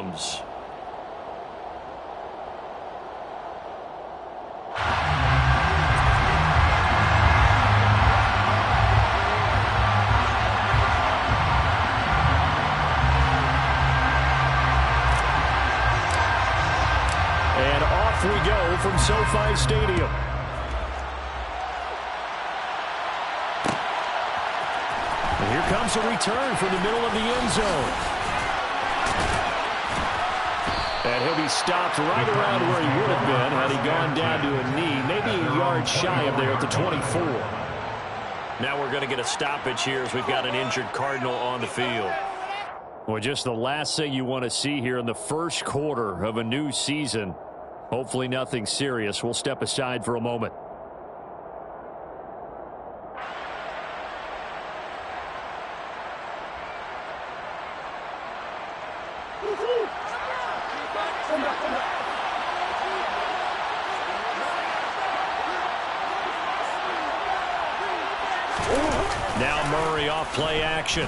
downs. And off we go from SoFi Stadium. And here comes a return from the middle of the end zone. And he'll be stopped right around where he would have been had he gone down to a knee, maybe a yard shy of there at the 24. Now we're going to get a stoppage here as we've got an injured Cardinal on the field. Well, just the last thing you want to see here in the first quarter of a new season. Hopefully nothing serious. We'll step aside for a moment. Now Murray off play action.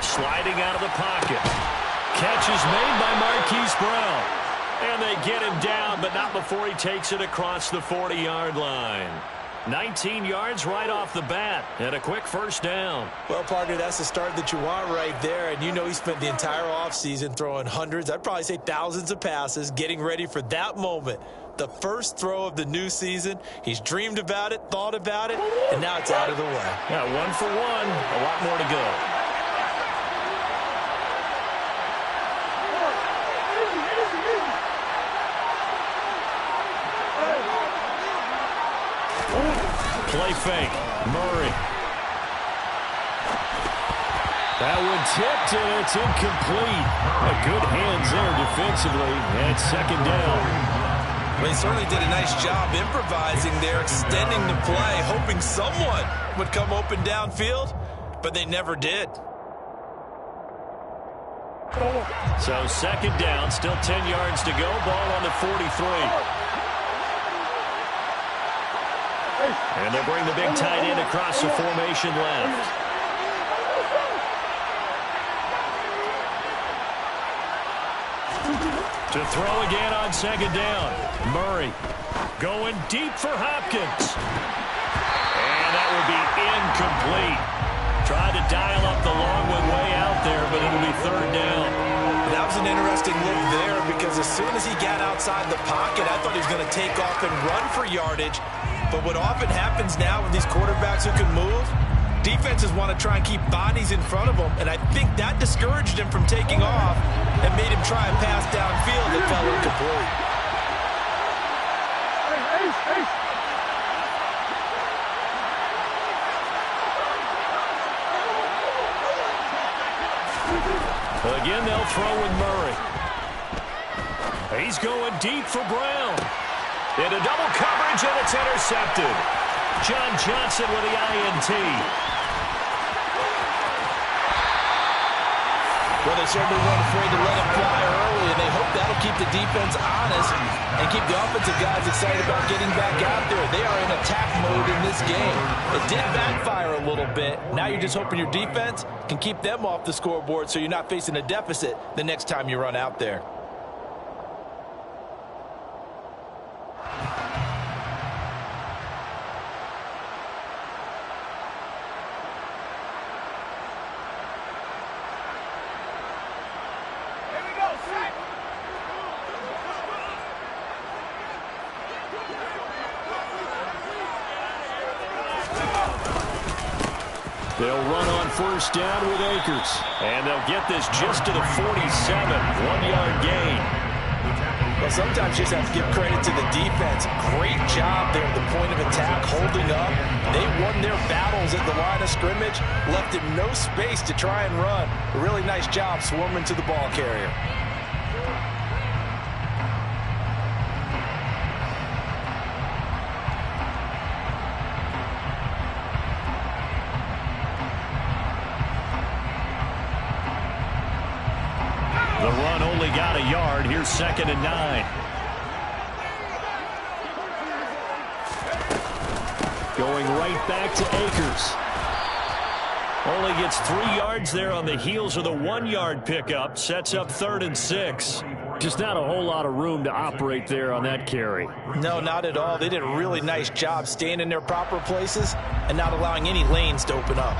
Sliding out of the pocket. Catch is made by Marquise Brown. And they get him down, but not before he takes it across the 40-yard line. 19 yards right off the bat, and a quick first down. Well, partner, that's the start that you want right there, and you know he spent the entire offseason throwing hundreds, I'd probably say thousands of passes, getting ready for that moment. The first throw of the new season. He's dreamed about it, thought about it, and now it's out of the way. Yeah, 1 for 1, a lot more to go. Play fake. Murray. That one tipped, and it's incomplete. Good hands there defensively, and second down. They certainly did a nice job improvising there, extending the play, hoping someone would come open downfield, but they never did. So second down, still 10 yards to go. Ball on the 43. And they'll bring the big tight end across the formation left. To throw again on second down. Murray going deep for Hopkins. And that will be incomplete. Tried to dial up the long one way out there, but it'll be third down. That was an interesting look there because as soon as he got outside the pocket, I thought he was going to take off and run for yardage. But what often happens now with these quarterbacks who can move, defenses want to try and keep bodies in front of them, and I think that discouraged him from taking off and made him try a pass downfield that fell incomplete. Again, they'll throw with Murray. He's going deep for Brown. Into double coverage, and it's intercepted. John Johnson with the INT. Well, they certainly weren't afraid to let him fly early, and they hope that'll keep the defense honest and keep the offensive guys excited about getting back out there. They are in attack mode in this game. It did backfire a little bit. Now you're just hoping your defense can keep them off the scoreboard so you're not facing a deficit the next time you run out there. They'll run on first down with Akers. And they'll get this just to the 47. 1-yard gain. Well, sometimes you just have to give credit to the defense. Great job there at the point of attack, holding up. They won their battles at the line of scrimmage, left him no space to try and run. A really nice job swarming to the ball carrier. The run only got a yard. Here's 2nd and 9. Going right back to Akers. Only gets 3 yards there on the heels of the 1-yard pickup. Sets up 3rd and 6. Just not a whole lot of room to operate there on that carry. No, not at all. They did a really nice job staying in their proper places and not allowing any lanes to open up.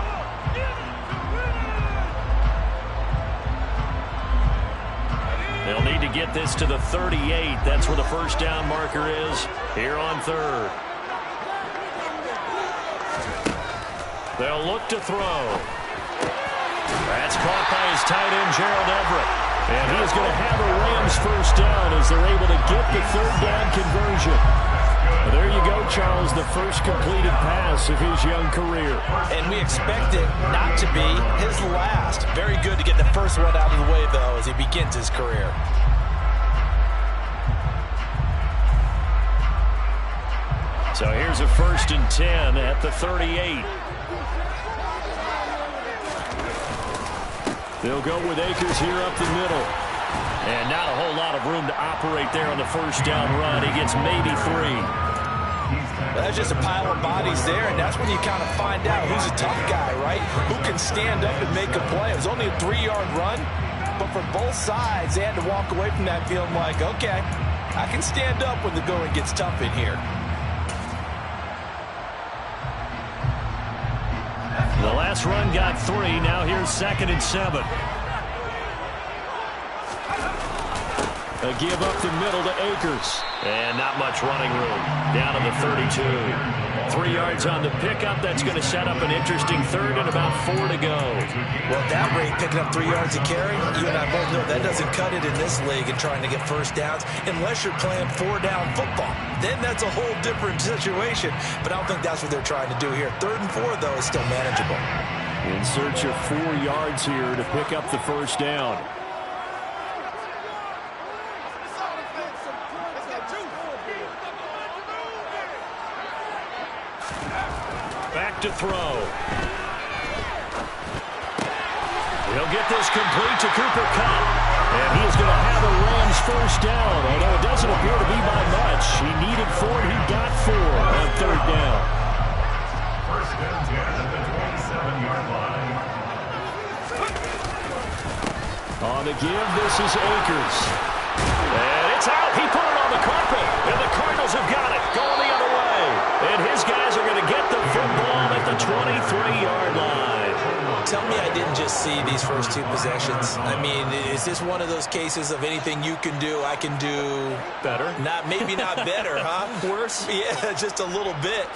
They'll need to get this to the 38. That's where the first down marker is here on 3rd. They'll look to throw. That's caught by his tight end, Gerald Everett. And he is going to have a Rams first down as they're able to get the 3rd down conversion. Well, there you go, Charles, the first completed pass of his young career. And we expect it not to be his last. Very good to get the first one out of the way, though, as he begins his career. So here's a 1st and 10 at the 38. They'll go with Akers here up the middle. And not a whole lot of room to operate there on the first down run. He gets maybe 3. That's just a pile of bodies there, and that's when you kind of find out who's a tough guy, right? Who can stand up and make a play. It was only a 3-yard run, but for both sides, they had to walk away from that feeling like, okay, I can stand up when the going gets tough in here. The last run got 3. Now here's 2nd and 7. A give up the middle to Akers. And not much running room. Down to the 32. 3 yards on the pickup. That's going to set up an interesting 3rd and about 4 to go. Well, at that rate, picking up 3 yards a carry, you and I both know that doesn't cut it in this league and trying to get first downs unless you're playing 4-down football. Then that's a whole different situation. But I don't think that's what they're trying to do here. 3rd and 4, though, is still manageable. In search of 4 yards here to pick up the first down. Back to throw. He'll get this complete to Cooper Kupp. And he is going to have a Rams first down, although it doesn't appear to be by much. He needed 4, and he got 4 on 3rd down. First down at the 27-yard line. On the give, this is Akers. And it's out. He put it on the carpet. And the Cardinals have got it. Going the other way. And his guys are going to get the football at the 23-yard line. Tell me I didn't just see these first 2 possessions. I mean, is this one of those cases of anything you can do, I can do better? Maybe not better, huh? Worse? Yeah, just a little bit.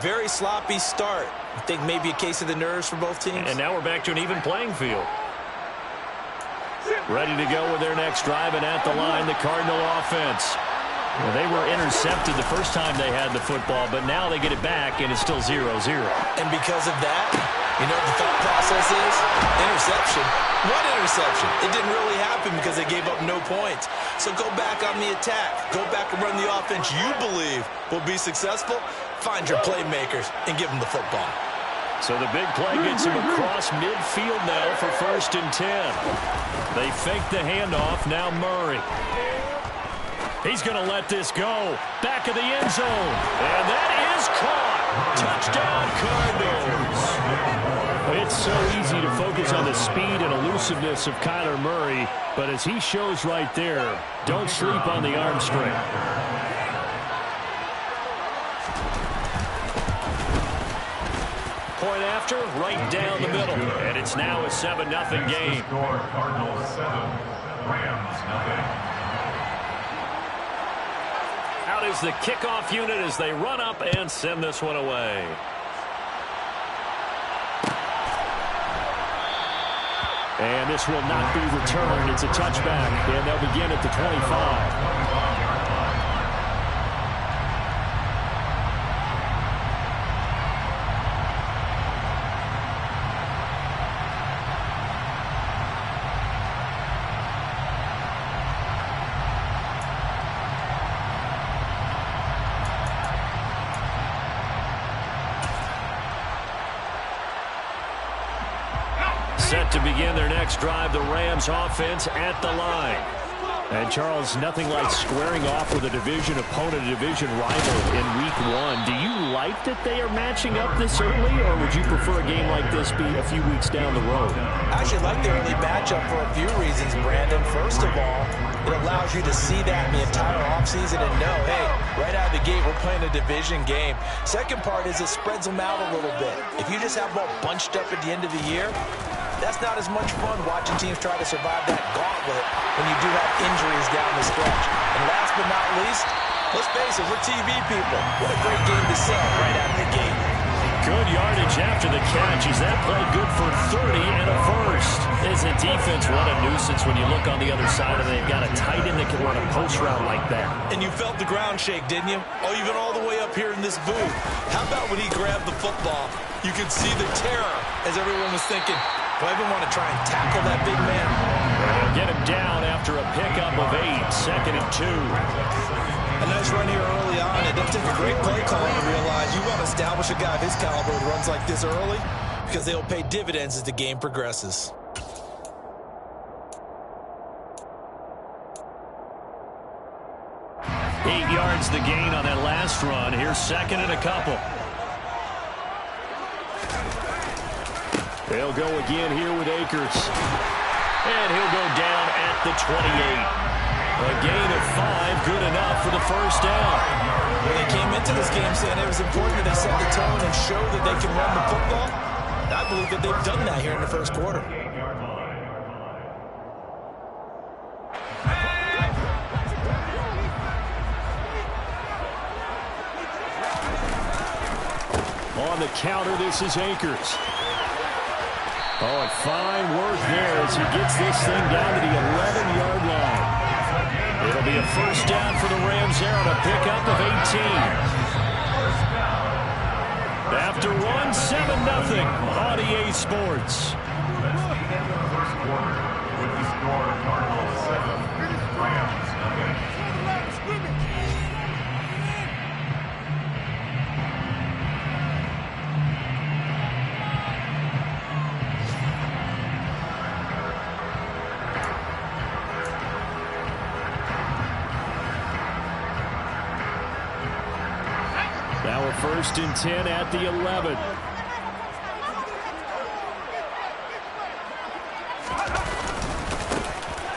Very sloppy start. I think maybe a case of the nerves for both teams. And now we're back to an even playing field. Ready to go with their next drive, and at the line, the Cardinal offense. Well, they were intercepted the first time they had the football, but now they get it back, and it's still 0-0. And because of that, you know what the thought process is? Interception. What interception? It didn't really happen because they gave up no points. So go back on the attack. Go back and run the offense you believe will be successful. Find your playmakers and give them the football. So the big play gets him across midfield now for 1st and 10. They fake the handoff. Now Murray. He's going to let this go. Back of the end zone. And that is caught. Touchdown, Cardinals. It's so easy to focus on the speed and elusiveness of Kyler Murray. But as he shows right there, don't sleep on the arm strength. Point after, right down the middle. And it's now a 7-0 game. Cardinals 7, Rams 0. Out is the kickoff unit as they run up and send this one away. And this will not be returned. It's a touchback, and they'll begin at the 25. Set to begin their next drive, the Rams offense at the line. And, Charles, nothing like squaring off with a division opponent, a division rival in Week 1. Do you like that they are matching up this early, or would you prefer a game like this be a few weeks down the road? I actually like the early matchup for a few reasons, Brandon. First of all, it allows you to see that in the entire offseason and know, hey, right out of the gate, we're playing a division game. Second part is it spreads them out a little bit. If you just have them all bunched up at the end of the year, that's not as much fun watching teams try to survive that gauntlet when you do have injuries down the stretch. And last but not least, let's face it, we're TV people. What a great game to sell right out of the gate. Good yardage after the catch. Is that play good for 30 and a first? Isn't defense what a nuisance when you look on the other side and they've got a tight end that can run a post route like that? And you felt the ground shake, didn't you? Oh, even all the way up here in this booth. How about when he grabbed the football? You could see the terror as everyone was thinking, do I even want to try and tackle that big man? They'll get him down after a pickup of 8, 2nd and 2. A nice run here early on. It doesn't take a great play caller to realize you want to establish a guy of his caliber who runs like this early because they'll pay dividends as the game progresses. Eight yards the gain on that last run. Here's 2nd and a couple. They'll go again here with Akers. And he'll go down at the 28. A gain of 5, good enough for the first down. When they came into this game saying it was important that they set the tone and show that they can run the football, I believe that they've done that here in the first quarter. On the counter, this is Akers. Oh, and fine work there as he gets this thing down to the 11-yard line. It'll be a first down for the Rams there on a pickup of 18. After one, 7-0 on EA Sports. First quarter with the score Cardinals 7, Rams 7. Now a 1st and 10 at the 11.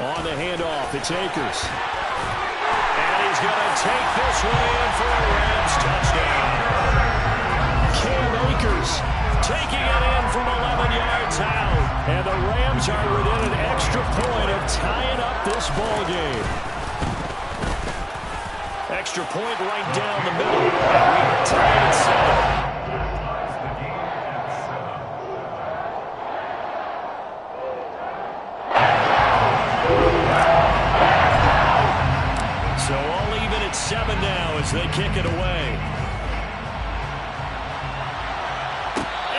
On the handoff, it's Akers. And he's going to take this one in for a Rams touchdown. Cam Akers taking it in from 11 yards out. And the Rams are within an extra point of tying up this ball game. Extra point right down the middle. And we are tied at 7. So all even at 7 now as they kick it away.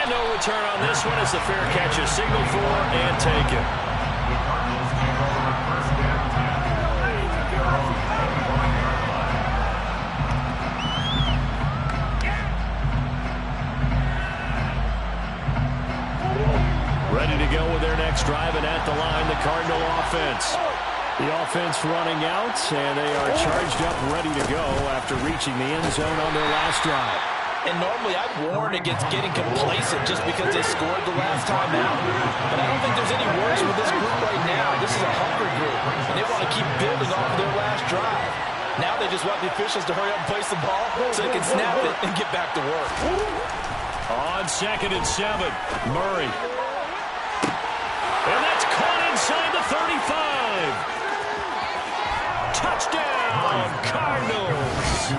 And no return on this one as the fair catch is signaled for and taken. The Cardinals came over first and 10. Ready to go at the 1-yard line. Ready to go with their next drive, and at the line, the Cardinal offense. The offense running out, and they are charged up, ready to go after reaching the end zone on their last drive. And normally I'd warn against getting complacent just because they scored the last time out. But I don't think there's any worries with this group right now. This is a hungry group, and they want to keep building off of their last drive. Now they just want the officials to hurry up and place the ball so they can snap it and get back to work. On 2nd and 7, Murray. And that's caught inside the 35. Touchdown, Cardinals.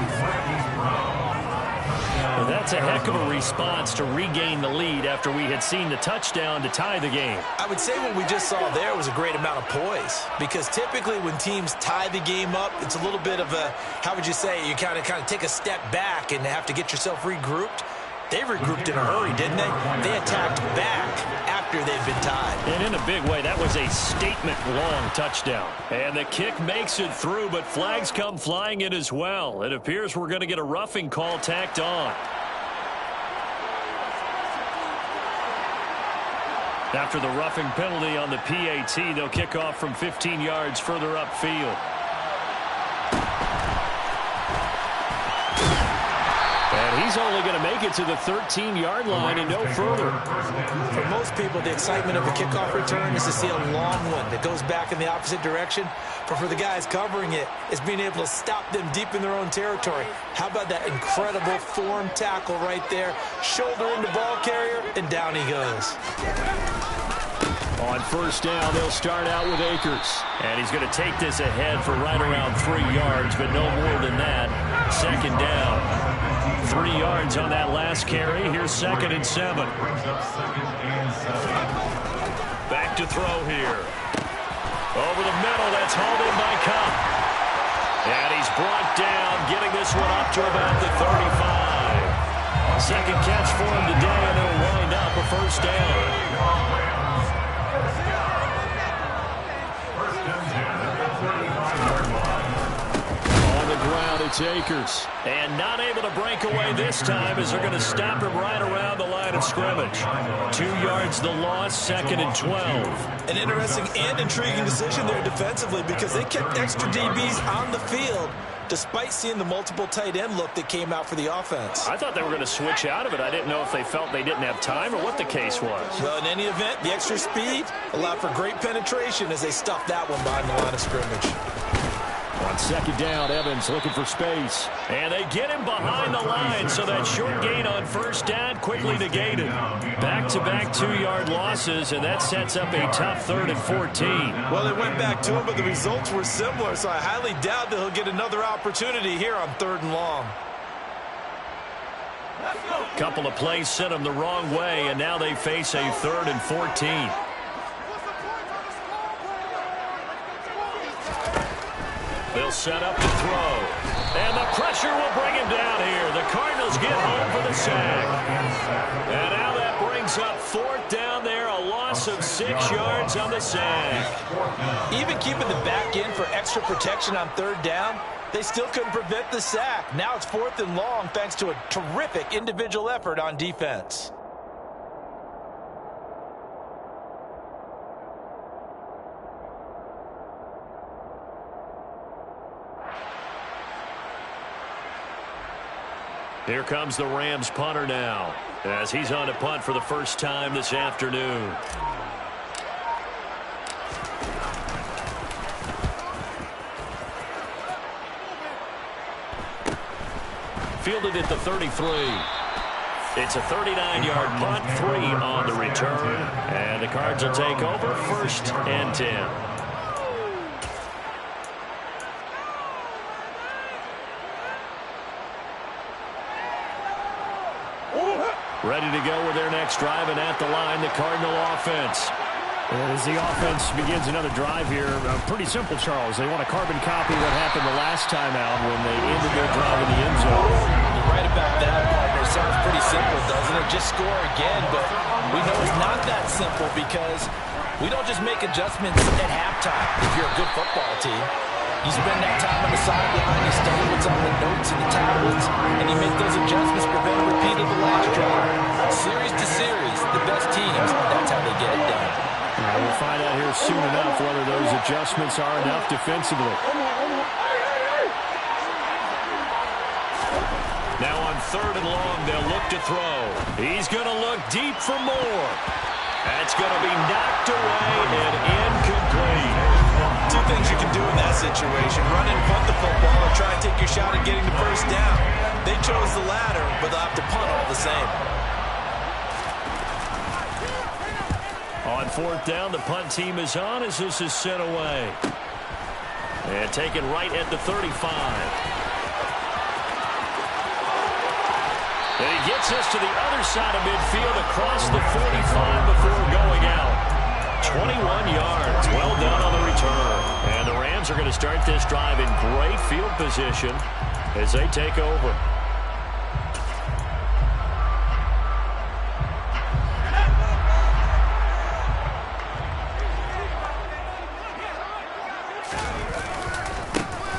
Well, that's a heck of a response to regain the lead after we had seen the touchdown to tie the game. I would say what we just saw there was a great amount of poise, because typically when teams tie the game up, it's a little bit of a, how would you say, you kind of take a step back and have to get yourself regrouped. They regrouped in a hurry, didn't they? They attacked back after they've been tied. And in a big way, that was a statement-long touchdown. And the kick makes it through, but flags come flying in as well. It appears we're going to get a roughing call tacked on. After the roughing penalty on the PAT, they'll kick off from 15 yards further upfield. And he's only going to make it to the 13-yard line and no further. For most people, the excitement of a kickoff return is to see a long one that goes back in the opposite direction. But for the guys covering it, it's being able to stop them deep in their own territory. How about that incredible form tackle right there? Shoulder into ball carrier, and down he goes. On first down, they'll start out with Akers. And he's going to take this ahead for right around 3 yards, but no more than that. Second down. 3 yards on that last carry. Here's 2nd and 7. Back to throw here. Over the middle, that's hauled in by Kupp. And he's brought down, getting this one up to about the 35. Second catch for him today, and it'll wind up a first down. It's Akers. And not able to break away this time as they're going to stop him right around the line of scrimmage. 2 yards the loss, 2nd and 12. An interesting and intriguing decision there defensively because they kept extra DBs on the field despite seeing the multiple tight end look that came out for the offense. I thought they were going to switch out of it. I didn't know if they felt they didn't have time or what the case was. Well, in any event, the extra speed allowed for great penetration as they stuffed that one behind the line of scrimmage. On second down, Evans looking for space. And they get him behind the line, so that short gain on first down quickly negated. Back-to-back 2-yard losses, and that sets up a tough 3rd and 14. Well, they went back to him, but the results were similar, so I highly doubt that he'll get another opportunity here on 3rd and long. Couple of plays sent them the wrong way, and now they face a 3rd and 14. They'll set up to throw. And the pressure will bring him down here. The Cardinals get home for the sack. And now that brings up 4th down there, a loss of 6 yards on the sack. Even keeping the back in for extra protection on 3rd down, they still couldn't prevent the sack. Now it's 4th and long thanks to a terrific individual effort on defense. Here comes the Rams punter now, as he's on to punt for the first time this afternoon. Fielded at the 33. It's a 39-yard punt, 3 on the return, and the Cards will take over 1st and 10. Ready to go with their next drive, and at the line, the Cardinal offense. As the offense begins another drive here, pretty simple, Charles. They want to carbon copy what happened the last time out when they ended their drive in the end zone. You're right about that, partner. It sounds pretty simple, doesn't it? Just score again, but we know it's not that simple because we don't just make adjustments at halftime if you're a good football team. You spend that time on the sideline, you study what's on the notes and the tablets, and you make those adjustments, prevent a repeat of the last drive. Series to series, the best teams, that's how they get it done. We'll find out here soon enough whether those adjustments are enough defensively. Now on 3rd and long, they'll look to throw. He's going to look deep for more. That's going to be knocked away and incomplete. 2 things you can do in that situation. Run and punt the football and try and take your shot at getting the first down. They chose the latter, but they'll have to punt all the same. On 4th down, the punt team is on as this is sent away. And taken right at the 35. And he gets us to the other side of midfield across the 45 before going out. 21 yards. Well done on the return. And the Rams are going to start this drive in great field position as they take over.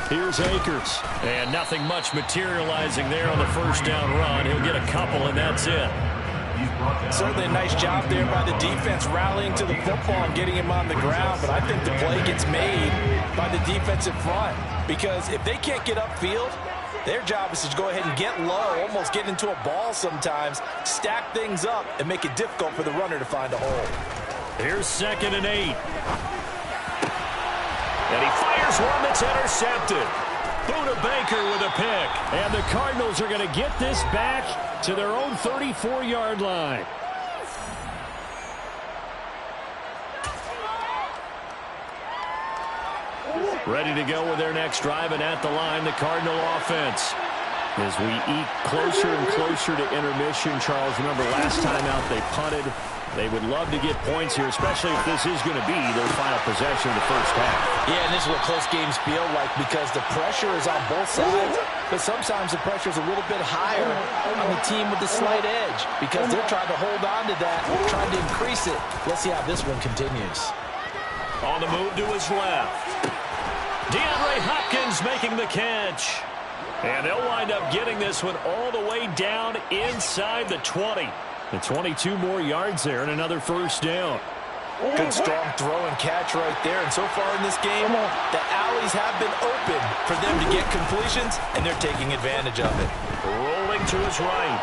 Here's Akers. And nothing much materializing there on the first down run. He'll get a couple, and that's it. Certainly a nice job there by the defense rallying to the football and getting him on the ground, but I think the play gets made by the defensive front because if they can't get upfield, their job is to go ahead and get low, almost get into a ball sometimes, stack things up, and make it difficult for the runner to find a hole. Here's 2nd and 8. And he fires one that's intercepted. Buda Baker with a pick. And the Cardinals are going to get this back to their own 34-yard line. Ready to go with their next drive, and at the line, the Cardinal offense. As we eat closer and closer to intermission, Charles, remember last time out they punted. They would love to get points here, especially if this is going to be their final possession of the first half. Yeah, and this is what close games feel like because the pressure is on both sides, but sometimes the pressure is a little bit higher on the team with the slight edge because they're trying to hold on to that, trying to increase it. Let's see how this one continues. On the move to his left. DeAndre Hopkins making the catch. And they'll wind up getting this one all the way down inside the 20. And 22 more yards there and another first down. Good strong throw and catch right there. And so far in this game, the alleys have been open for them to get completions, and they're taking advantage of it. Rolling to his right.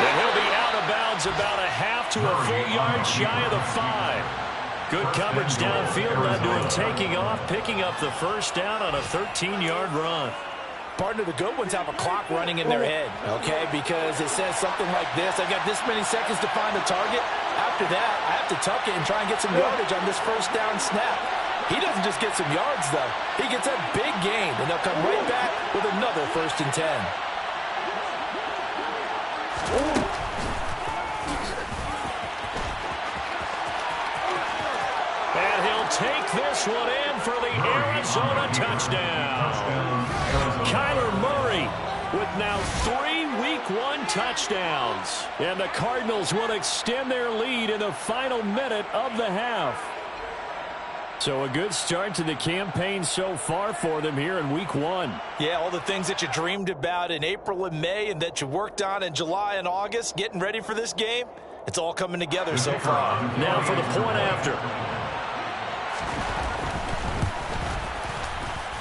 And he'll be out of bounds about a half to a full yard shy of the 5. Good coverage downfield led to him taking off, picking up the first down on a 13-yard run. Partner, the good ones have a clock running in their head, okay, because it says something like this. I've got this many seconds to find a target. After that, I have to tuck it and try and get some yardage on this first down snap. He doesn't just get some yards, though. He gets a big gain, and they'll come right back with another 1st and 10. And he'll take this one in for the Arizona touchdown. Kyler Murray with now 3 Week 1 touchdowns. And the Cardinals will extend their lead in the final minute of the half. So a good start to the campaign so far for them here in Week 1. Yeah, all the things that you dreamed about in April and May and that you worked on in July and August, getting ready for this game, it's all coming together so far. Now for the point after.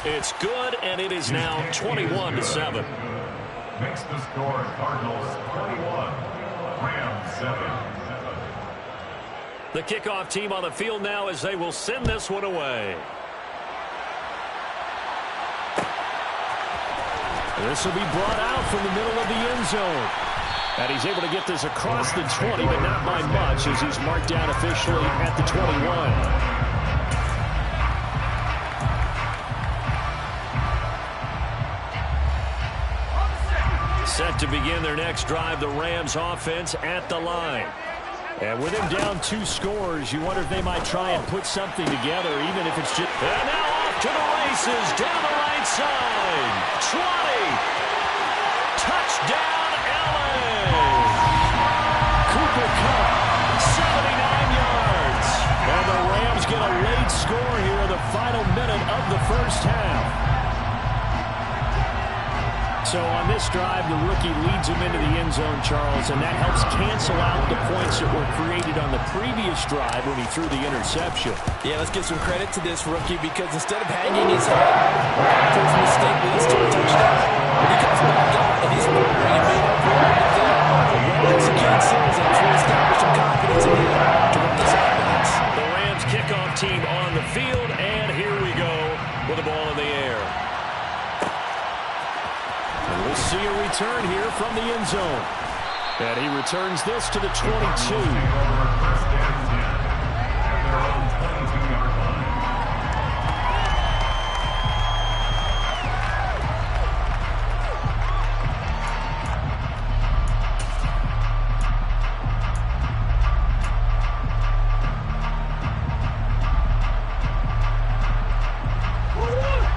It's good, and it is now 21-7. Makes the score Cardinals 21, Rams 7. The kickoff team on the field now as they will send this one away. This will be brought out from the middle of the end zone. And he's able to get this across the 20, but not by much as he's marked down officially at the 21. Set to begin their next drive, the Rams offense at the line. And with him down 2 scores, you wonder if they might try and put something together, even if it's just... And now off to the races, down the right side. 20. Touchdown, LA. Cooper Kupp, 79 yards. And the Rams get a late score here in the final minute of the first half. So on this drive, the rookie leads him into the end zone, Charles, and that helps cancel out the points that were created on the previous drive when he threw the interception. Yeah, let's give some credit to this rookie because instead of hanging his head after his mistake leads to a touchdown, he comes back out and he's wondering and made up for everything. Well executed series and to establish some confidence in him to run this offense. The Rams kickoff team on the field, and here we go with the ball in the air. And we'll see a return here from the end zone. And he returns this to the 22.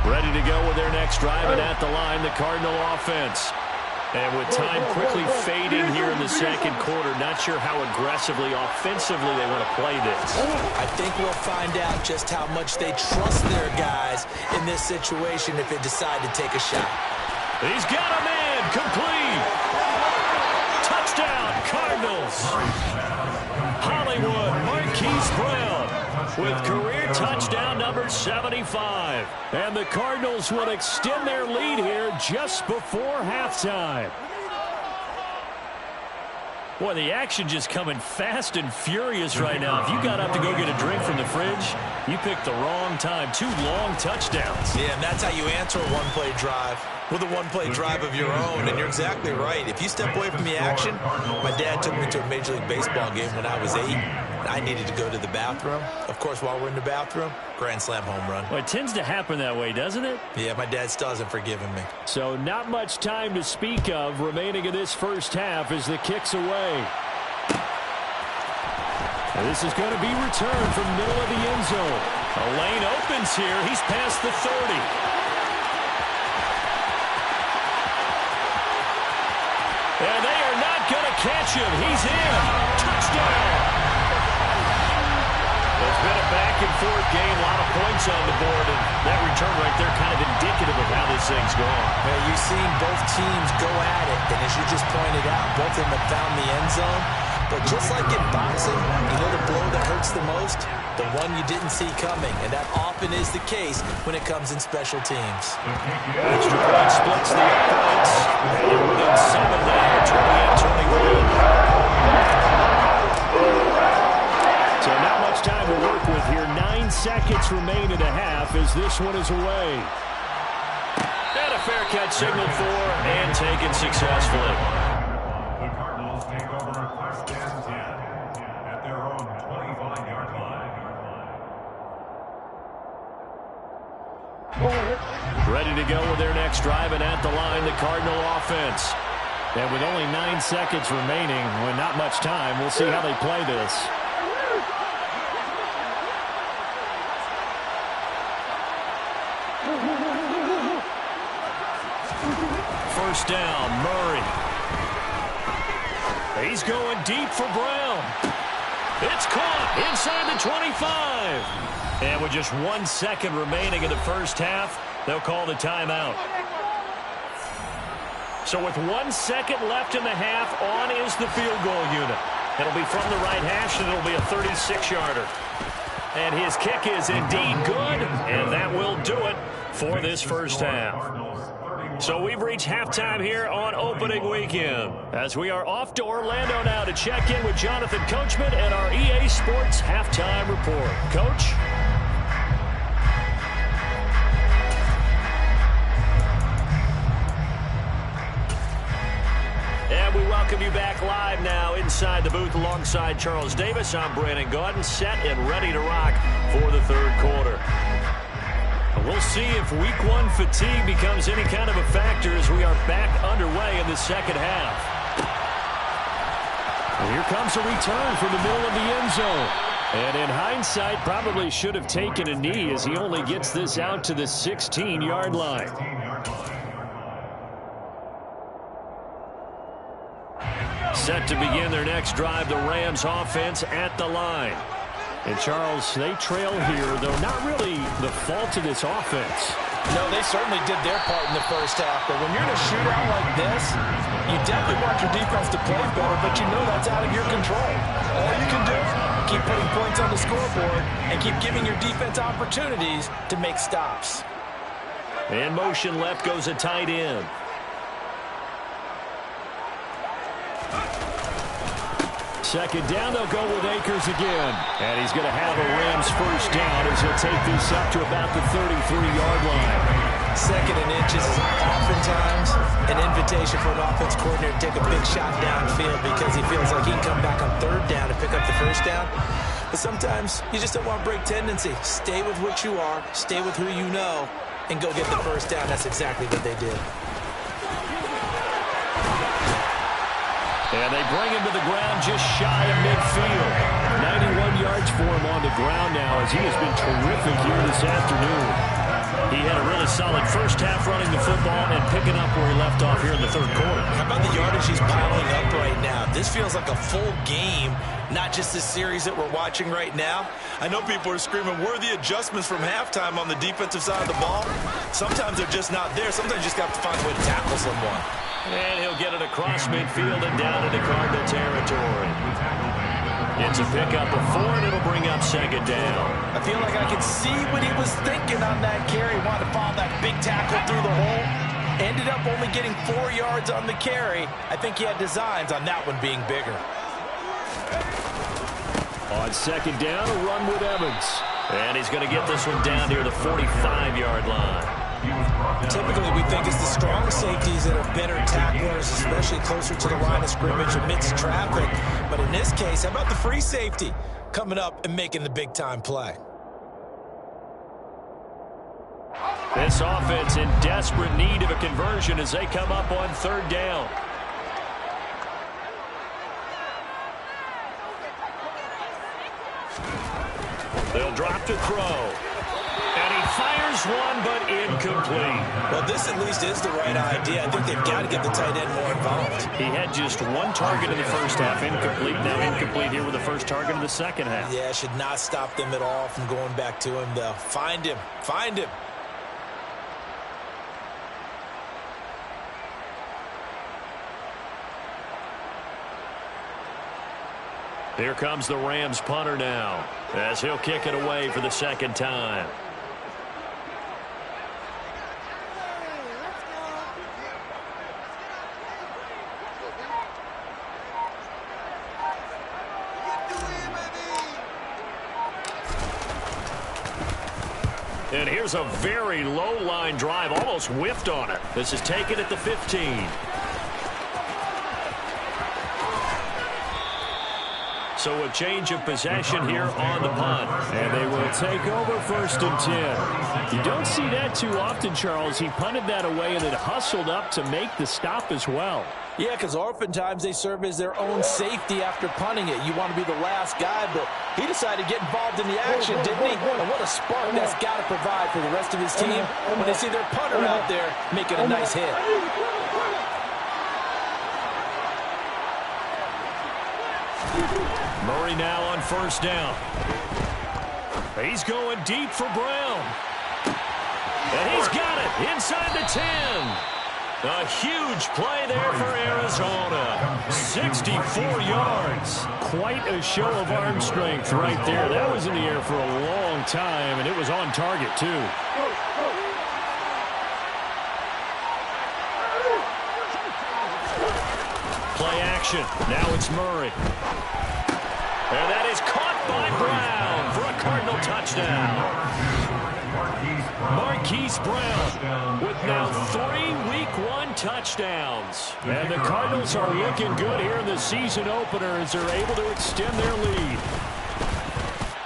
Ready to go with their next drive, and at the line, the Cardinal offense. And with time quickly fading here in the second quarter, not sure how aggressively, offensively they want to play this. I think we'll find out just how much they trust their guys in this situation if they decide to take a shot. He's got a man, complete. Cardinals. Hollywood Marquise Brown with career touchdown number 75. And the Cardinals will extend their lead here just before halftime. Boy, the action just coming fast and furious right now. If you got up to go get a drink from the fridge, you picked the wrong time. 2 long touchdowns. Yeah, and that's how you answer a one-play drive with a one-play drive of your own. And you're exactly right. If you step away from the action, my dad took me to a Major League Baseball game when I was 8. And I needed to go to the bathroom. Of course, while we're in the bathroom, grand slam home run. Well, it tends to happen that way, doesn't it? Yeah, my dad still hasn't forgiven me. So not much time to speak of remaining in this first half as the kick's away. This is going to be returned from middle of the end zone. A lane opens here. He's past the 30. And they are not going to catch him. He's in. Touchdown. It's been a back-and-forth game, a lot of points on the board, and that return right there kind of indicative of how this thing's going. Well, you've seen both teams go at it, and as you just pointed out, both of them have found the end zone. But just like in boxing, you know the blow that hurts the most? The one you didn't see coming, and that often is the case when it comes in special teams. Extra point splits the points. They're within 7 now, 28-21. So not much time to work with here. 9 seconds remain in the half as this one is away. And a fair catch signaled for and taken successfully. The Cardinals take over first and 10 at their own 25-yard line. Ready to go with their next drive, and at the line, the Cardinal offense. And with only 9 seconds remaining, with not much time, we'll see how they play this. First down, Murray. He's going deep for Brown. It's caught inside the 25. And with just 1 second remaining in the first half, they'll call the timeout. So with 1 second left in the half, on is the field goal unit. It'll be from the right hash, and it'll be a 36-yarder. And his kick is indeed good, and that will do it for this first half. So we've reached halftime here on opening weekend, as we are off to Orlando now to check in with Jonathan Coachman and our EA Sports halftime report. Coach? And we welcome you back live now inside the booth alongside Charles Davis. I'm Brandon Gaudin, set and ready to rock for the third quarter. We'll see if week 1 fatigue becomes any kind of a factor as we are back underway in the second half. And here comes a return from the middle of the end zone. And in hindsight, probably should have taken a knee as he only gets this out to the 16-yard line. Set to begin their next drive, the Rams offense at the line. And, Charles, they trail here, though not really the fault of this offense. No, they certainly did their part in the first half. But when you're in a shootout like this, you definitely want your defense to play better, but you know that's out of your control. All you can do, keep putting points on the scoreboard and keep giving your defense opportunities to make stops. In motion left goes a tight end. Second down, they'll go with Akers again. And he's going to have a Rams first down as he'll take this up to about the 33-yard line. Second and inches is oftentimes an invitation for an offense coordinator to take a big shot downfield because he feels like he can come back on third down and pick up the first down. But sometimes you just don't want to break tendency. Stay with what you are, stay with who you know, and go get the first down. That's exactly what they did. And they bring him to the ground just shy of midfield. 91 yards for him on the ground now as he has been terrific here this afternoon. He had a really solid first half running the football and picking up where he left off here in the third quarter. How about the yardage he's piling up right now? This feels like a full game, not just this series that we're watching right now. I know people are screaming, where are the adjustments from halftime on the defensive side of the ball? Sometimes they're just not there. Sometimes you just got to find a way to tackle someone. And he'll get it across midfield and down into Cardinal territory. It's a pickup of 4, and it'll bring up second down. I feel like I can see what he was thinking on that carry. Wanted to follow that big tackle through the hole. Ended up only getting 4 yards on the carry. I think he had designs on that one being bigger. On second down, a run with Evans. And he's going to get this one down near the 45-yard line. Typically, we think it's the strong safeties that are better tacklers, especially closer to the line of scrimmage amidst traffic. But in this case, how about the free safety coming up and making the big-time play? This offense in desperate need of a conversion as they come up on third down. They'll drop to throw. And he fires one, but incomplete. Well, this at least is the right idea. I think they've got to get the tight end more involved. He had just 1 target in the first half, incomplete. Now incomplete here with the first target in the second half. Yeah, should not stop them at all from going back to him, though. Find him. Find him. Here comes the Rams punter now, as he'll kick it away for the second time. And here's a very low line drive, almost whiffed on it. This is taken at the 15. So a change of possession here on the punt. And they will take over 1st and 10. You don't see that too often, Charles. He punted that away and then hustled up to make the stop as well. Yeah, because oftentimes they serve as their own safety after punting it. You want to be the last guy, but he decided to get involved in the action, didn't he? And what a spark that's got to provide for the rest of his team when they see their punter out there making a nice hit. Murray now on first down. He's going deep for Brown. And he's got it inside the 10. A huge play there for Arizona. 64 yards. Quite a show of arm strength right there. That was in the air for a long time, and it was on target, too. Play action. Now it's Murray. And that is caught by Brown for a Cardinal touchdown. Marquise Brown with now 3 Week 1 touchdowns. And the Cardinals are looking good here in the season opener as they're able to extend their lead.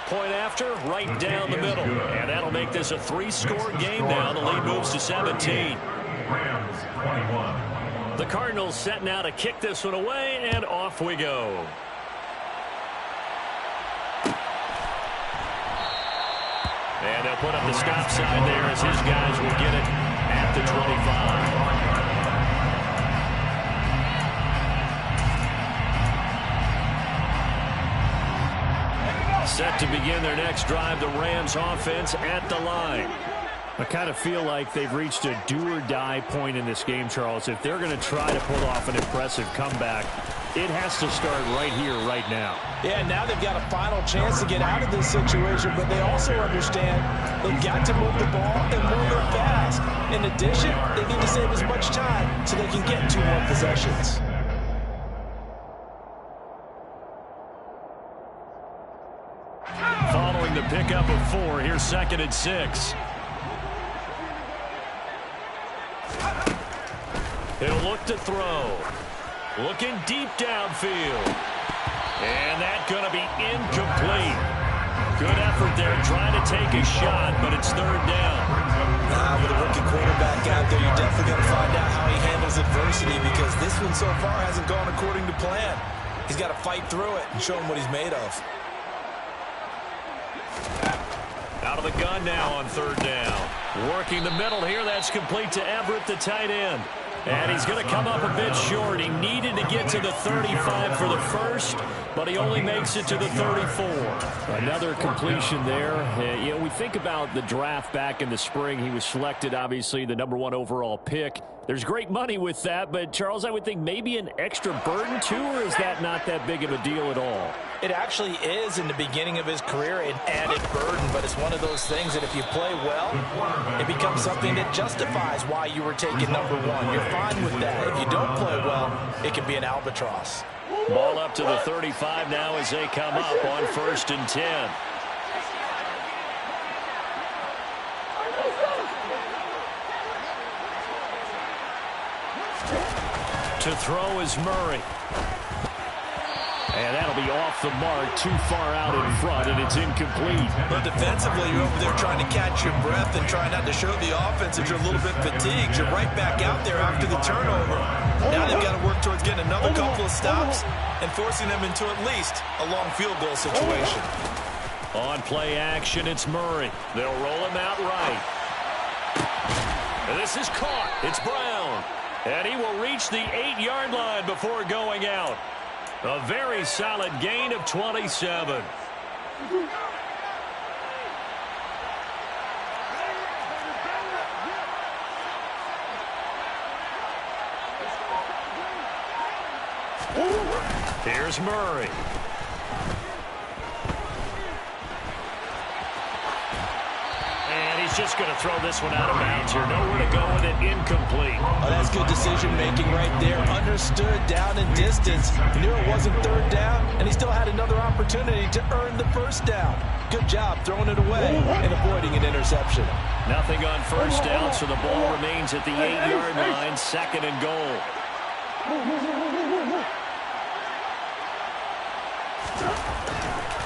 Point after, right down the middle. And that'll make this a 3-score game now. The lead moves to 17. Rams 21. The Cardinals set now to kick this one away, and off we go. And they'll put up the stop sign there as his guys will get it at the 25. Set to begin their next drive, the Rams offense at the line. I kind of feel like they've reached a do-or-die point in this game, Charles. If they're going to try to pull off an impressive comeback, it has to start right here, right now. Yeah, now they've got a final chance to get out of this situation, but they also understand they've got to move the ball and move it fast. In addition, they need to save as much time so they can get 2 more possessions. Following the pickup of 4, here's 2nd and 6. He'll look to throw. Looking deep downfield. And that's going to be incomplete. Good effort there trying to take a shot, but it's 3rd down. With a rookie quarterback out there, you're definitely going to find out how he handles adversity because this one so far hasn't gone according to plan. He's got to fight through it and show him what he's made of. Out of the gun now on third down. Working the middle here. That's complete to Everett, the tight end. And he's going to come up a bit short. He needed to get to the 35 for the first, but he only makes it to the 34. Another completion there. You know, we think about the draft back in the spring. He was selected, obviously, the #1 overall pick. There's great money with that, but, Charles, I would think maybe an extra burden, too, or is that not that big of a deal at all? It actually is in the beginning of his career an added burden, but it's one of those things that if you play well, it becomes something that justifies why you were taken #1. You're fine with that. If you don't play well, it can be an albatross. Ball up to the 35 now as they come up on 1st and 10. To throw is Murray. And that'll be off the mark, too far out in front, and it's incomplete. But defensively, you're over there trying to catch your breath and trying not to show the offense that you're a little bit fatigued. You're right back out there after the turnover. Now they've got to work towards getting another couple of stops and forcing them into at least a long field goal situation. On play action, it's Murray. They'll roll him out right. And this is caught. It's Brown. And he will reach the 8-yard line before going out. A very solid gain of 27. Here's Murray. And he's just going to throw this one out of bounds here. Nowhere to go with it. Incomplete. Oh, that's good decision-making right there. Understood down and distance. He knew it wasn't third down, and he still had another opportunity to earn the first down. Good job throwing it away and avoiding an interception. Nothing on first down, so the ball remains at the 8-yard line. 2nd and goal.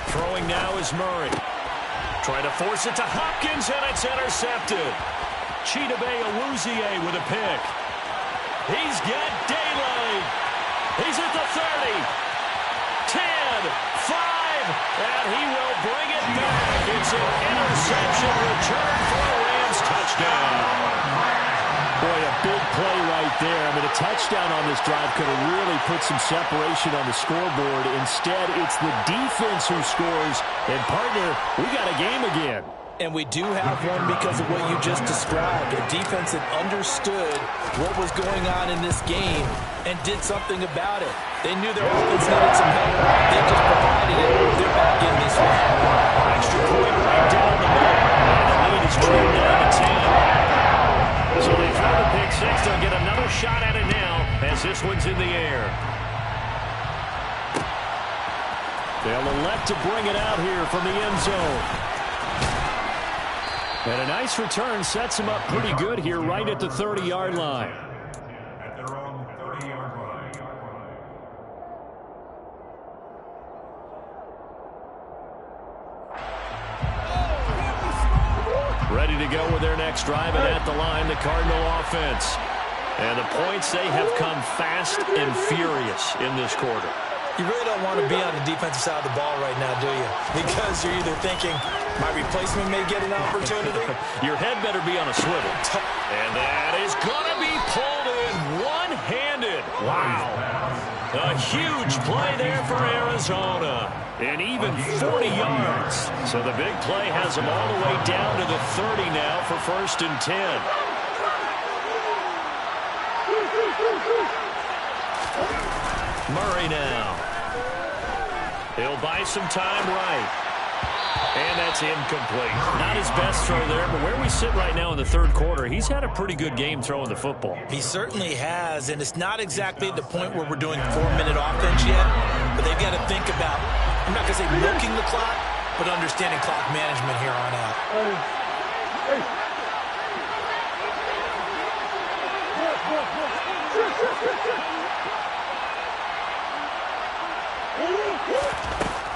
Throwing now is Murray. Trying to force it to Hopkins, and it's intercepted. Chidobe Awuzie with a pick. He's got daylight. He's at the 30. 10, 5, and he will bring it back. It's an interception return for a Rams touchdown. Boy, a big play right there. I mean, a touchdown on this drive could have really put some separation on the scoreboard. Instead, it's the defense who scores. And, partner, we got a game again. And we do have one because of what you just described. A defense that understood what was going on in this game and did something about it. They knew their offense needed some help. They just provided it. They're back in this one. Extra point right down the middle. And the lead is trimmed down to 10. So they throw the pick six. They'll get another shot at it now as this one's in the air. They'll elect to bring it out here from the end zone. And a nice return sets him up pretty good here right at the 30-yard line. At their own 30-yard line. Ready to go with their next drive, and at the line, the Cardinal offense. And the points, they have come fast and furious in this quarter. You really don't want to be on the defensive side of the ball right now, do you? Because you're either thinking, my replacement may get an opportunity. Your head better be on a swivel. And that is going to be pulled in one-handed. Wow. A huge play there for Arizona. And even 40 yards. So the big play has them all the way down to the 30 now for 1st and 10. Murray now. He'll buy some time right. And that's incomplete. Not his best throw there, but where we sit right now in the third quarter, he's had a pretty good game throwing the football. He certainly has, and it's not exactly at the point where we're doing 4-minute offense yet, but they've got to think about, I'm not going to say milking the clock, but understanding clock management here on out.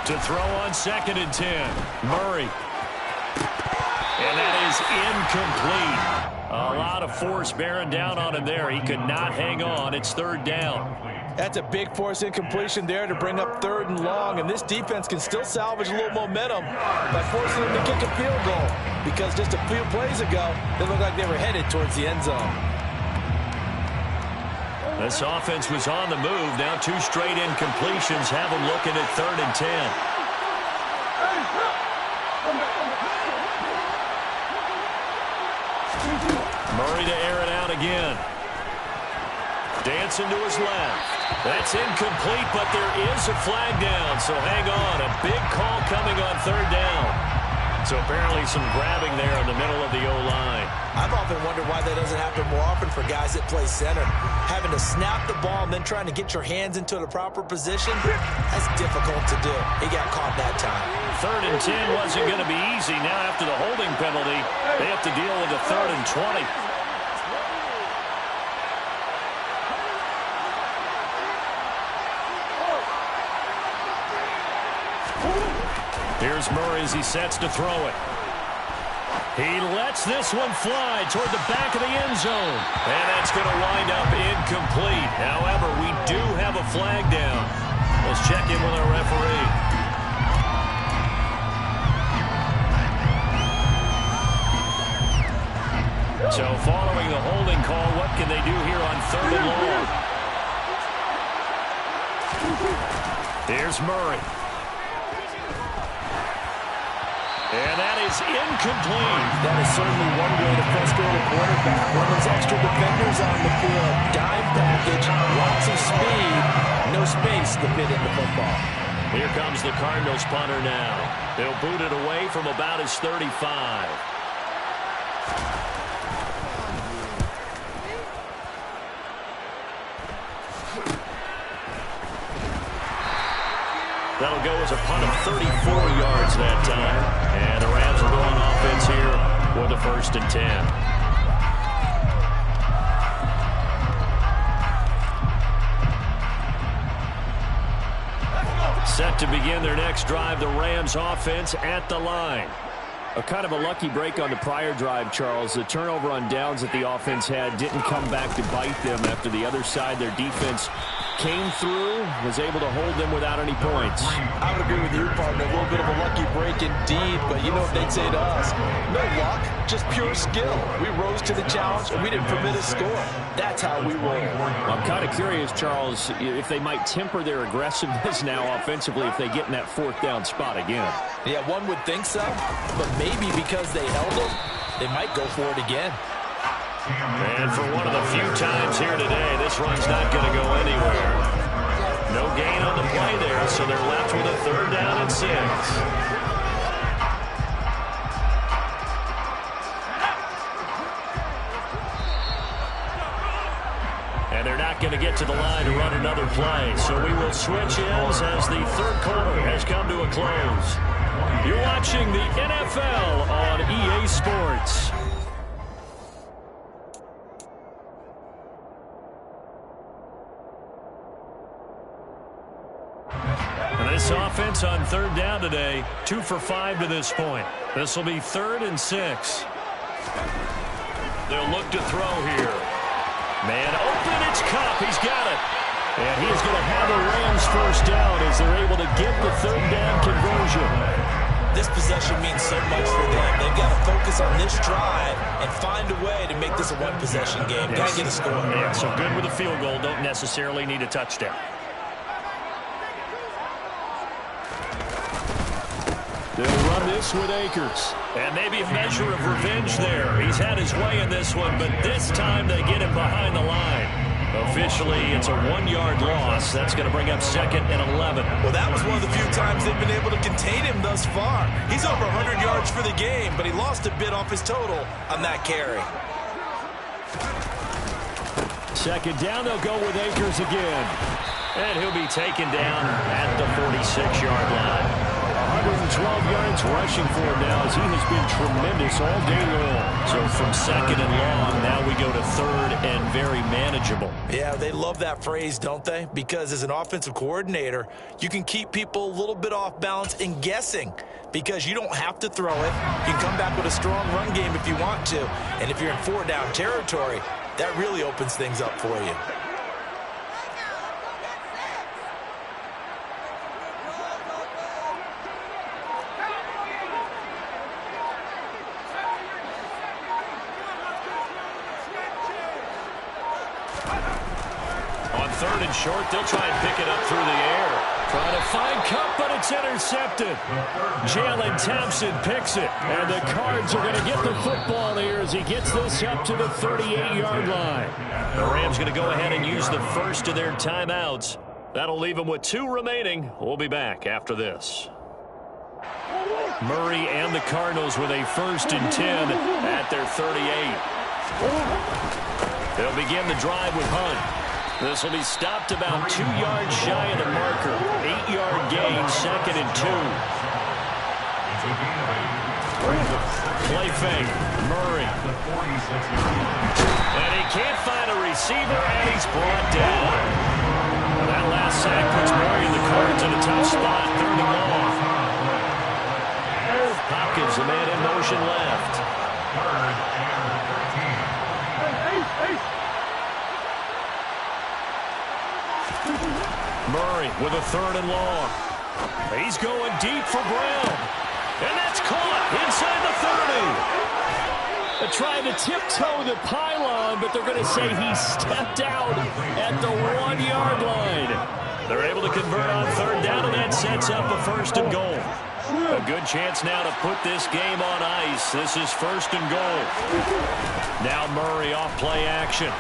To throw on 2nd and 10. Murray. And that is incomplete. A lot of force bearing down on him there. He could not hang on. It's 3rd down. That's a big force incompletion there to bring up 3rd and long, and this defense can still salvage a little momentum by forcing them to kick a field goal, because just a few plays ago, they looked like they were headed towards the end zone. This offense was on the move. Now 2 straight incompletions have them looking at 3rd and 10. Murray to air it out again. Dancing to his left. That's incomplete, but there is a flag down, so hang on. A big call coming on 3rd down. So apparently some grabbing there in the middle of the O-line. I've often wondered why that doesn't happen more often for guys that play center. Having to snap the ball and then trying to get your hands into the proper position, that's difficult to do. He got caught that time. 3rd and 10 wasn't going to be easy. Now after the holding penalty, they have to deal with a 3rd and 20. Here's Murray as he sets to throw it. He lets this one fly toward the back of the end zone. And that's going to wind up incomplete. However, we do have a flag down. Let's check in with our referee. So following the holding call, what can they do here on 3rd and long? Here's Murray. And that is incomplete. That is certainly one way to frustrate a quarterback. One of those extra defenders on the field. Dime package, lots of speed, no space to fit in the football. Here comes the Cardinals punter now. They'll boot it away from about his 35. That'll go as a punt of 34 yards that time. And the Rams will go on offense here with a 1st and 10. Set to begin their next drive, the Rams offense at the line. A kind of a lucky break on the prior drive, Charles. The turnover on downs that the offense had didn't come back to bite them after the other side. Their defense came through, was able to hold them without any points. I would agree with you, partner. A little bit of a lucky break indeed, but you know what they'd say to us? No luck, just pure skill. We rose to the challenge, and we didn't permit a score. That's how we roll. I'm kind of curious, Charles, if they might temper their aggressiveness now offensively if they get in that 4th down spot again. Yeah, one would think so, but maybe because they held them, they might go for it again. And for one of the few times here today, this run's not going to go anywhere. No gain on the play there, so they're left with a 3rd down and 6. And they're not going to get to the line to run another play, so we will switch ends as the 3rd quarter has come to a close. You're watching the NFL on EA Sports. This offense on 3rd down today, 2 for 5 to this point. This will be 3rd and 6. They'll look to throw here. Man open, it's Kupp. He's got it. And he is going to have the Rams 1st down as they're able to get the 3rd down conversion. This possession means so much for them. They've got to focus on this drive and find a way to make this a one-possession game. Yes. Got to get a score. Yeah, so good with a field goal. Don't necessarily need a touchdown. They'll run this with Akers. And maybe a measure of revenge there. He's had his way in this one, but this time they get him behind the line. Officially, it's a 1-yard loss. That's going to bring up 2nd and 11. Well, that was one of the few times they've been able to contain him thus far. He's over 100 yards for the game, but he lost a bit off his total on that carry. 2nd down, they'll go with Akers again. And he'll be taken down at the 46-yard line. 112 yards rushing for him now as he has been tremendous all day long. So from 2nd and long, now we go to 3rd and very manageable. Yeah, they love that phrase, don't they? Because as an offensive coordinator, you can keep people a little bit off balance and guessing because you don't have to throw it. You can come back with a strong run game if you want to. And if you're in 4-down territory, that really opens things up for you. Third and short. They'll try and pick it up through the air. Trying to find Kupp, but it's intercepted. Jalen Thompson picks it. And the Cards are going to get the football here as he gets this up to the 38-yard line. The Rams going to go ahead and use the first of their timeouts. That'll leave them with 2 remaining. We'll be back after this. Murray and the Cardinals with a 1st and 10 at their 38. They'll begin the drive with Hunt. This will be stopped about 2 yards shy of the marker. 8-yard gain, 2nd and 2. Play fake. Murray. And he can't find a receiver, and he's brought down. That last sack puts Murray and the Cards in a tough spot. 3rd and long. Hopkins, the man in motion left. Murray with a 3rd and long. He's going deep for Brown. And that's caught inside the 30. They're trying to tiptoe the pylon, but they're going to say he stepped out at the 1-yard line. They're able to convert on 3rd down, and that sets up a 1st and goal. A good chance now to put this game on ice. This is 1st and goal. Now Murray off play action.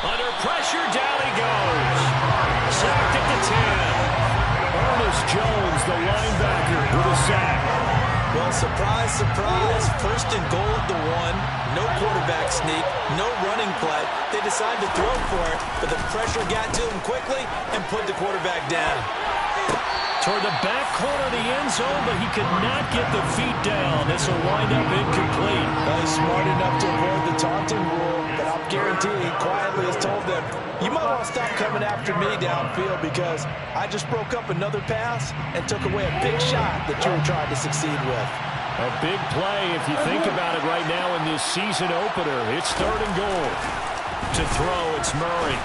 Under pressure, down he goes. Sacked at the 10. Ernest Jones, the linebacker, with a sack. Well, surprise, surprise. 1st and goal at the 1. No quarterback sneak, no running play. They decided to throw for it, but the pressure got to him quickly and put the quarterback down. Toward the back corner of the end zone, but he could not get the feet down. This will wind up incomplete. Well, he's smart enough to avoid the taunting rule, but I'll guarantee he quietly has told them, you might want to stop coming after me downfield because I just broke up another pass and took away a big shot that you were trying to succeed with. A big play if you think about it right now in this season opener. It's 3rd and goal. To throw, it's Murray.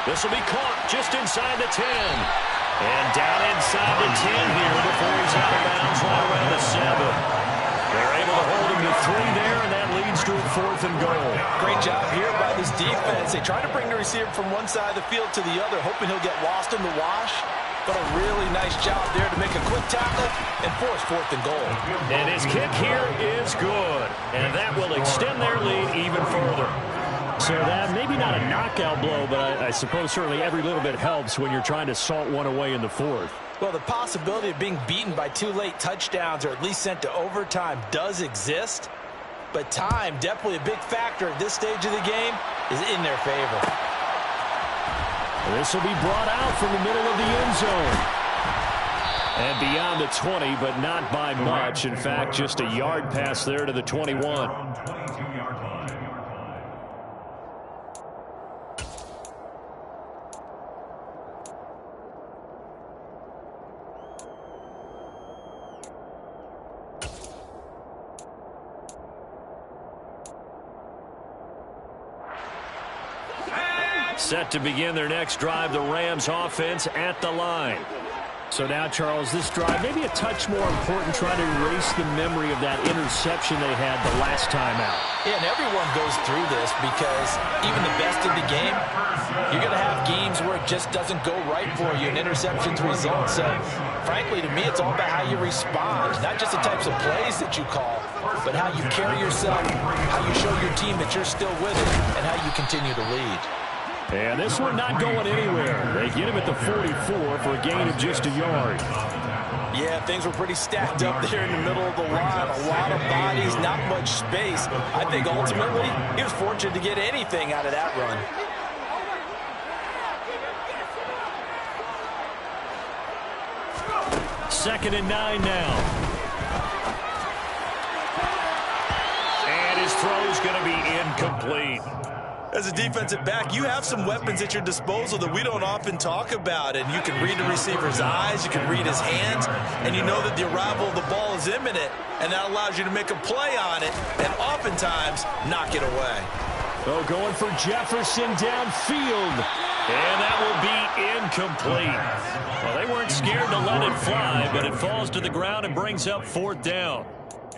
This will be caught just inside the 10. And down inside the 10 here before he's out of bounds right around the 7. They're able to hold him to 3 there, and that leads to a 4th and goal. Great job here by this defense. They try to bring the receiver from one side of the field to the other, hoping he'll get lost in the wash. But a really nice job there to make a quick tackle and force 4th and goal. And his kick here is good. And that will extend their lead even further. So that maybe not a knockout blow, but I suppose certainly every little bit helps when you're trying to salt one away in the 4th. Well, the possibility of being beaten by 2 late touchdowns or at least sent to overtime does exist. But time, definitely a big factor at this stage of the game, is in their favor. This will be brought out from the middle of the end zone. And beyond the 20, but not by much. In fact, just a yard pass there to the 21. Set to begin their next drive, the Rams offense at the line. So now, Charles, this drive maybe a touch more important, trying to erase the memory of that interception they had the last time out. Yeah, and everyone goes through this because even the best in the game, you're going to have games where it just doesn't go right for you and interceptions result. So, frankly, to me, it's all about how you respond, not just the types of plays that you call, but how you carry yourself, how you show your team that you're still with it, and how you continue to lead. And this one not going anywhere. They get him at the 44 for a gain of just a yard. Yeah, things were pretty stacked up there in the middle of the line. A lot of bodies, not much space. I think ultimately he was fortunate to get anything out of that run. Second and 9 now. And his throw's going to be incomplete. As a defensive back, you have some weapons at your disposal that we don't often talk about. And you can read the receiver's eyes, you can read his hands, and you know that the arrival of the ball is imminent. And that allows you to make a play on it and oftentimes knock it away. Oh, going for Jefferson downfield. And that will be incomplete. Well, they weren't scared to let it fly, but it falls to the ground and brings up 4th down.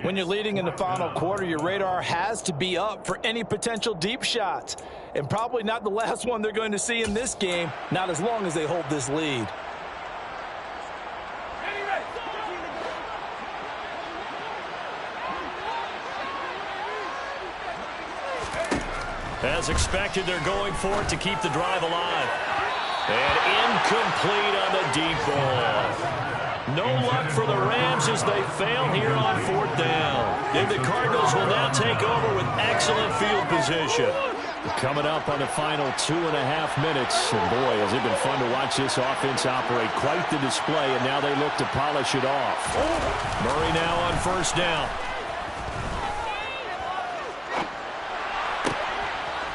When you're leading in the final quarter, your radar has to be up for any potential deep shots. And probably not the last one they're going to see in this game, not as long as they hold this lead. As expected, they're going for it to keep the drive alive. And incomplete on the deep ball. No luck for the Rams as they fail here on 4th down. And the Cardinals will now take over with excellent field position. Coming up on the final 2.5 minutes. And boy, has it been fun to watch this offense operate. Quite the display, and now they look to polish it off. Murray now on 1st down.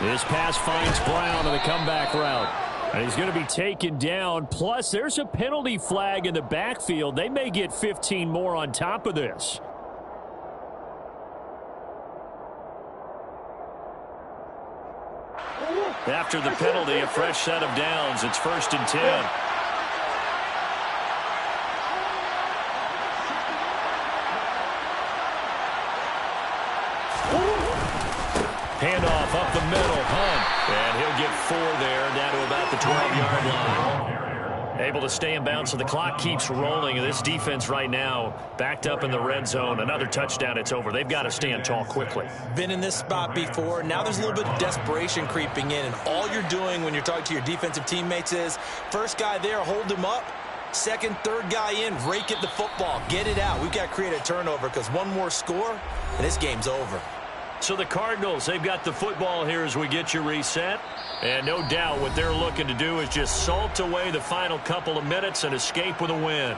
This pass finds Brown on the comeback route. And he's going to be taken down. Plus, there's a penalty flag in the backfield. They may get 15 more on top of this. After the penalty, a fresh set of downs. It's 1st and 10. Handoff up the middle, Hunt. And he'll get 4 there, down to about the 12-yard line. Able to stay in bounds, so the clock keeps rolling. This defense right now backed up in the red zone. Another touchdown, it's over. They've got to stand tall quickly. Been in this spot before. Now there's a little bit of desperation creeping in. And all you're doing when you're talking to your defensive teammates is, first guy there, hold him up. Second, third guy in, rake at the football. Get it out. We've got to create a turnover because one more score, and this game's over. So the Cardinals, they've got the football here as we get you reset. And no doubt what they're looking to do is just salt away the final couple of minutes and escape with a win.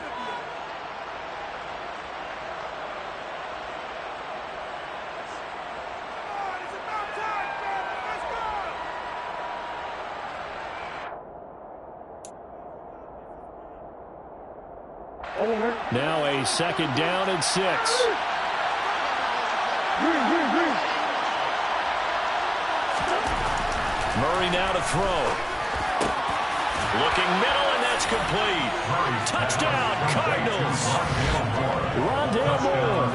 Now a 2nd down and 6. Murray now to throw. Looking middle, and that's complete. Touchdown, Cardinals. Rondale Moore.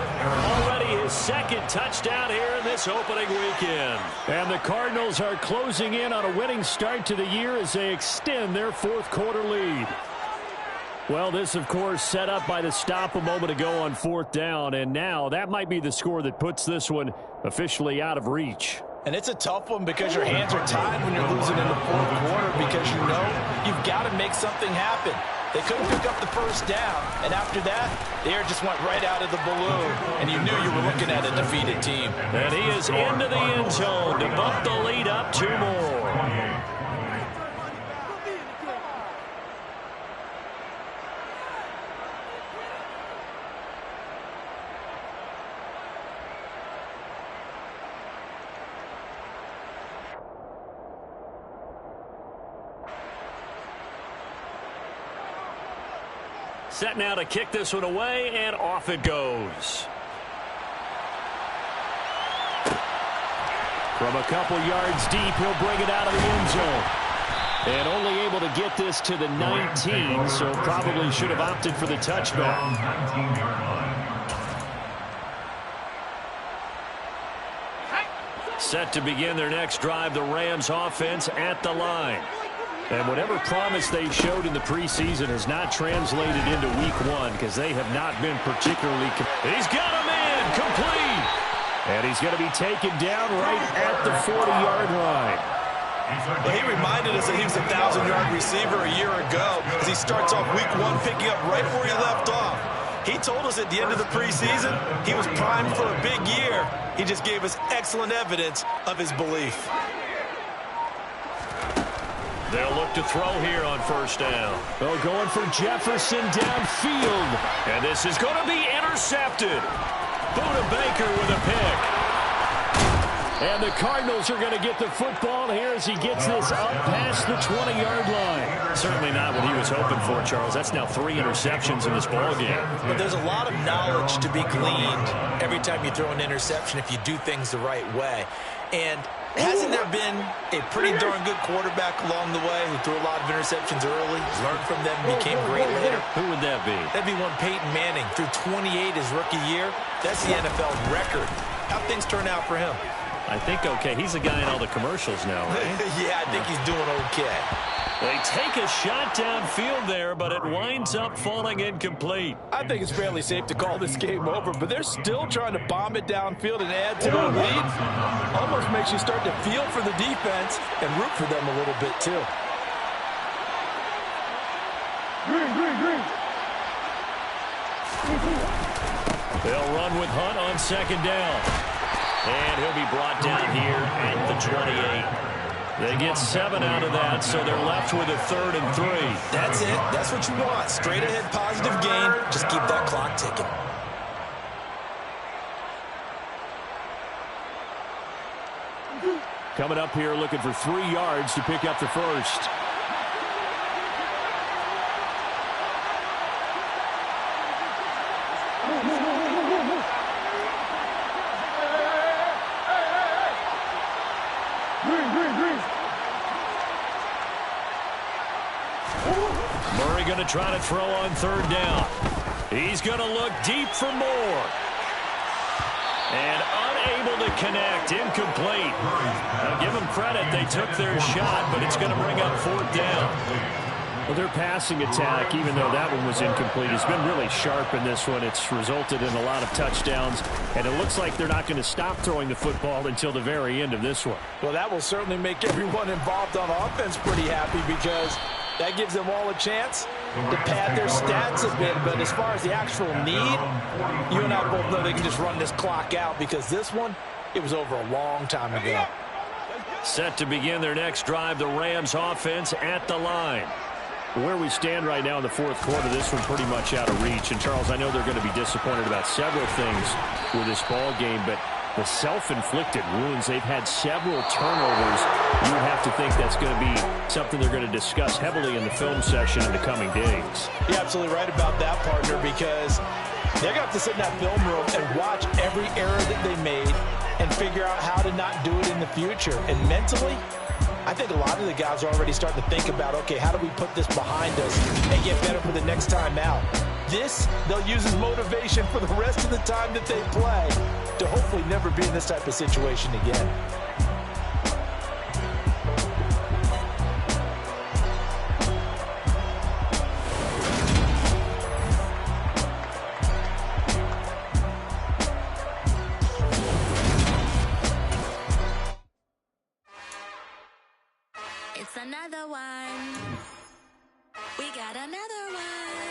Already his 2nd touchdown here in this opening weekend. And the Cardinals are closing in on a winning start to the year as they extend their 4th quarter lead. Well, this, of course, set up by the stop a moment ago on 4th down. And now that might be the score that puts this one officially out of reach. And it's a tough one because your hands are tied when you're losing in the 4th quarter because you know you've got to make something happen. They couldn't pick up the 1st down, and after that, the air just went right out of the balloon, and you knew you were looking at a defeated team. And he is into the end zone to bump the lead up 2 more. Set now to kick this one away, and off it goes. From a couple yards deep, he'll bring it out of the end zone. And only able to get this to the 19, so probably should have opted for the touchback. Set to begin their next drive, the Rams offense at the line. And whatever promise they showed in the preseason has not translated into week 1 because they have not been particularly... He's got him in, complete. And he's going to be taken down right at the 40-yard line. Well, he reminded us that he was a 1,000-yard receiver a year ago as he starts off week 1 picking up right where he left off. He told us at the end of the preseason he was primed for a big year. He just gave us excellent evidence of his belief. They'll look to throw here on 1st down. Oh, going for Jefferson downfield. And this is going to be intercepted. Budda Baker with a pick. And the Cardinals are going to get the football here as he gets this up past the 20-yard line. Certainly not what he was hoping for, Charles. That's now 3 interceptions in this ballgame. But there's a lot of knowledge to be gleaned every time you throw an interception if you do things the right way. And Hasn't there been a pretty darn good quarterback along the way who threw a lot of interceptions early, learned from them, became great later? Who would that be? That'd be one Peyton Manning, threw 28 his rookie year. That's the NFL record. How'd things turn out for him? I think okay. He's the guy in all the commercials now, right? Yeah, I think he's doing okay. They take a shot downfield there, but it winds up falling incomplete. I think it's fairly safe to call this game over, but they're still trying to bomb it downfield and add to their lead. Almost makes you start to feel for the defense and root for them a little bit, too. They'll run with Hunt on second down. And he'll be brought down here at the 28. They get 7 out of that, so they're left with a 3rd and 3. That's it. That's what you want. Straight ahead positive gain. Just keep that clock ticking. Coming up here looking for 3 yards to pick up the first. Murray going to try to throw on 3rd down. He's going to look deep for more. And unable to connect, incomplete. Now give them credit, they took their shot, but it's going to bring up 4th down. Well, their passing attack, even though that one was incomplete, has been really sharp in this one. It's resulted in a lot of touchdowns, and it looks like they're not going to stop throwing the football until the very end of this one. Well, that will certainly make everyone involved on offense pretty happy because that gives them all a chance to pad their stats a bit. But as far as the actual need, you and I both know they can just run this clock out because this one, it was over a long time ago. Set to begin their next drive, the Rams offense at the line. Where we stand right now in the 4th quarter, this one pretty much out of reach. And, Charles, I know they're going to be disappointed about several things with this ball game, but the self-inflicted wounds, they've had several turnovers. You would have to think that's going to be something they're going to discuss heavily in the film session in the coming days. You're absolutely right about that, partner, because they're going to have to sit in that film room and watch every error that they made and figure out how to not do it in the future. And mentally, I think a lot of the guys are already starting to think about, okay, how do we put this behind us and get better for the next time out? This, they'll use as motivation for the rest of the time that they play to hopefully never be in this type of situation again. It's another one. We got another one.